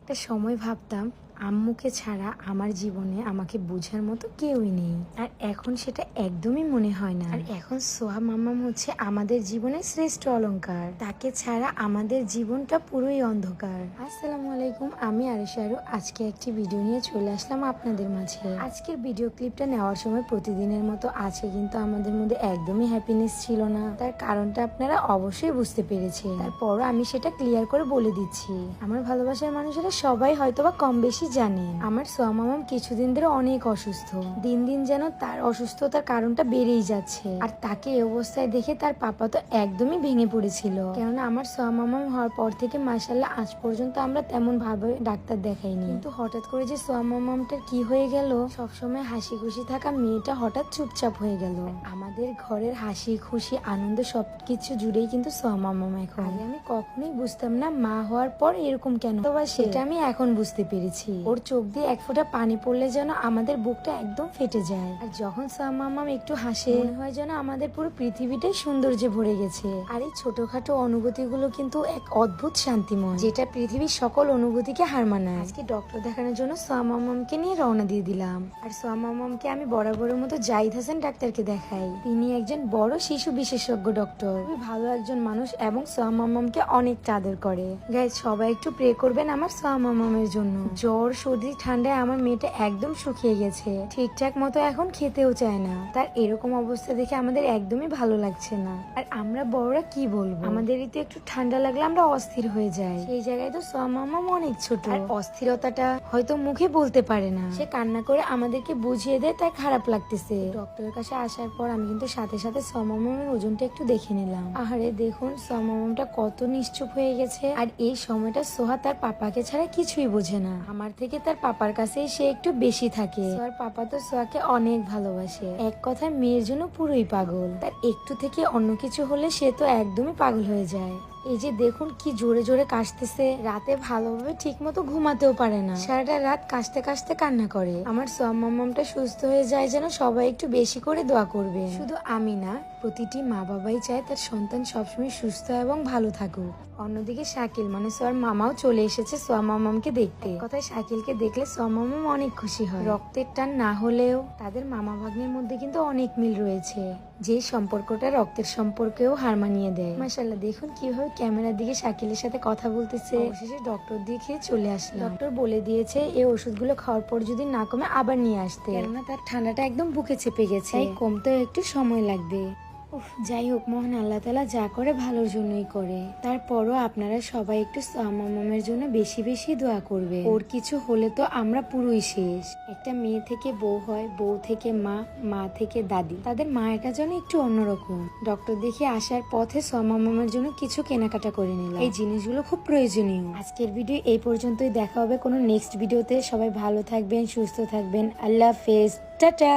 একটা সময় ভাবতাম আম্মুকে ছাড়া আমার জীবনে আমাকে বোঝার মতো কেউই নেই, আর এখন সেটা একদমই মনে হয় না। আর এখন সোহা মাম্মাম হচ্ছে আমাদের জীবনের শ্রেষ্ঠ অলংকার। তাকে ছাড়া আমাদের জীবনটা পুরোই অন্ধকার। আসসালামু আলাইকুম, আমি আরশারু। আজকে একটি ভিডিও নিয়ে চলে আসলাম আপনাদের মাঝে। আজকের ভিডিও ক্লিপটা নেওয়ার সময় প্রতিদিনের মতো আছে, কিন্তু আমাদের মধ্যে একদমই হ্যাপিনেস ছিল না। তার কারণটা আপনারা অবশ্যই বুঝতে পেরেছেন। তারপরও আমি সেটা ক্লিয়ার করে বলে দিচ্ছি। আমার ভালোবাসার মানুষেরা সবাই হয়তোবা কম বেশি জানেন, আমার সোয়া মামাম কিছুদিন ধরে অনেক অসুস্থ। দিন দিন যেন তার অসুস্থতার কারণটা বেড়েই যাচ্ছে। আর তাকে এই অবস্থায় দেখে তার পাপা তো একদমই ভেঙে পড়েছিল। কেননা আমার সোয়া মামাম হওয়ার পর থেকে মাশাআল্লাহ আজ পর্যন্ত আমরা তেমন ভাবে ডাক্তার দেখাইনি, কিন্তু হঠাৎ করে যে সোয়া মামামটার কি হয়ে গেল, সবসময় হাসি খুশি থাকা মেয়েটা হঠাৎ চুপচাপ হয়ে গেল। আমাদের ঘরের হাসি খুশি আনন্দ সবকিছু জুড়েই কিন্তু সোয়া মামাম এখন। আগে আমি কখনোই বুঝতাম না মা হওয়ার পর এরকম কেন, সেটা আমি এখন বুঝতে পেরেছি। ওর চোখ দিয়ে এক ফোঁটা পানি পড়লে যেন আমাদের বুকটা একদম ফেটে যায়। আর যখন সোয়া মামাম একটু হাসে, মনে হয় যেন আমাদের পুরো পৃথিবীটাই সৌন্দর্যে ভরে গেছে। আর এই ছোটখাটো অনুভূতিগুলো কিন্তু এক অদ্ভুত শান্তিময়, যেটা পৃথিবীর সকল অনুভূতিকে হার মানায়। আজকে ডক্টর দেখানোর জন্য সোয়া মামামকে নিয়ে রওনা দিয়ে দিলাম। আর সোয়া মামামকে আমি বরাবরের মতো জাহিদ হাসান ডাক্তারকে দেখাই। তিনি একজন বড় শিশু বিশেষজ্ঞ ডক্টর, খুবই ভালো একজন মানুষ এবং সোয়া মামামকে অনেক আদর করে। গাইজ, সবাই একটু প্রে করবেন আমার সোয়া মামামের জন্য। জ্বর সর্দি ঠান্ডায় আমার মেয়েটা একদম শুকিয়ে গেছে, ঠিকঠাক মতো এখন খেতেও চায় না। তার এরকম অবস্থা দেখে আমাদের একদমই ভালো লাগছে না। আর আমরা বড়রা কি বলবো, আমাদেরই তো একটু ঠান্ডা লাগলে আমরা অস্থির হয়ে যাই। সেই জায়গায় তো সোয়া মামাম অনেক ছোট, আর অস্থিরতাটা হয়তো মুখে বলতে পারে না। সে কান্না করে আমাদেরকে বুঝিয়ে দেয় তাই খারাপ লাগতেছে। ডক্টরের কাছে আসার পর আমি কিন্তু সাথে সাথে সোয়া মামামের ওজনটা একটু দেখে নিলাম। আহারে দেখুন, সোয়া মামামটা কত নিশ্চুপ হয়ে গেছে। আর এই সময়টা সোহা তার পাপাকে ছাড়া কিছুই বোঝে না। আমার থেকে তার পাপার কাছেই সে একটু বেশি থাকে। সোয়ার পাপা তো সোয়াকে অনেক ভালোবাসে, এক কথায় মেয়ের জন্য পুরোই পাগল। তার একটু থেকে অন্য কিছু হলে সে তো একদমই পাগল হয়ে যায়। এই যে দেখুন কি জোরে জোরে কাশতেছে, রাতে ভালোভাবে ঠিক মতো ঘুমাতেও পারে না, সারাটা রাত কাশতে কাশতে কান্না করে। আমার সোয়া মামামটা সুস্থ হয়ে যায় যেন সবাই একটু বেশি করে দোয়া করবে। শুধু আমি না, প্রতিটি মা বাবাই চায় তার সন্তান সবসময় সুস্থ এবং ভালো থাকুক। অন্যদিকে শাকিল মানে সোয়ার মামাও চলে এসেছে সোয়া মামামকে দেখতে। কথায় শাকিলকে দেখলে সোয়া মামাম অনেক খুশি হয়। রক্তের টান না হলেও তাদের মামা ভাগ্নের মধ্যে কিন্তু অনেক মিল রয়েছে, যে সম্পর্কটা রক্তের সম্পর্কেও হার মানিয়ে দেয়। মাশাআল্লাহ, দেখুন কিভাবে ক্যামেরার দিকে শাকিলের সাথে কথা বলতেছে। অবশেষে ডক্টর দিকে চলে আসলাম। ডক্টর বলে দিয়েছে এই ওষুধগুলো খাওয়ার পর যদি না কমে আবার নিয়ে আসতে, কেননা তার ঠান্ডাটা একদম বুকে চেপে গেছে, তাই কমতেও একটু সময় লাগবে। যাই হোক, মহান আল্লাহ তাআলা যা করে ভালোর জন্যই করে। তারপরও আপনারা সবাই একটু সোয়া মামামের জন্য বেশি বেশি দোয়া করবে। ওর কিছু হলে তো আমরা পুরোই শেষ। একটা মেয়ে থেকে বউ হয়, বউ থেকে মা, মা থেকে দাদি। তাদের মায়েরটা যেন একটু অন্যরকম। ডক্টর দেখে আসার পথে সোয়া মামামের জন্য কিছু কেনাকাটা করে নিলাম। এই জিনিসগুলো খুব প্রয়োজনীয়। আজকের ভিডিও এই পর্যন্তই, দেখা হবে কোনো নেক্সট ভিডিওতে। সবাই ভালো থাকবেন, সুস্থ থাকবেন। আল্লাহ হাফেজ, টাটা।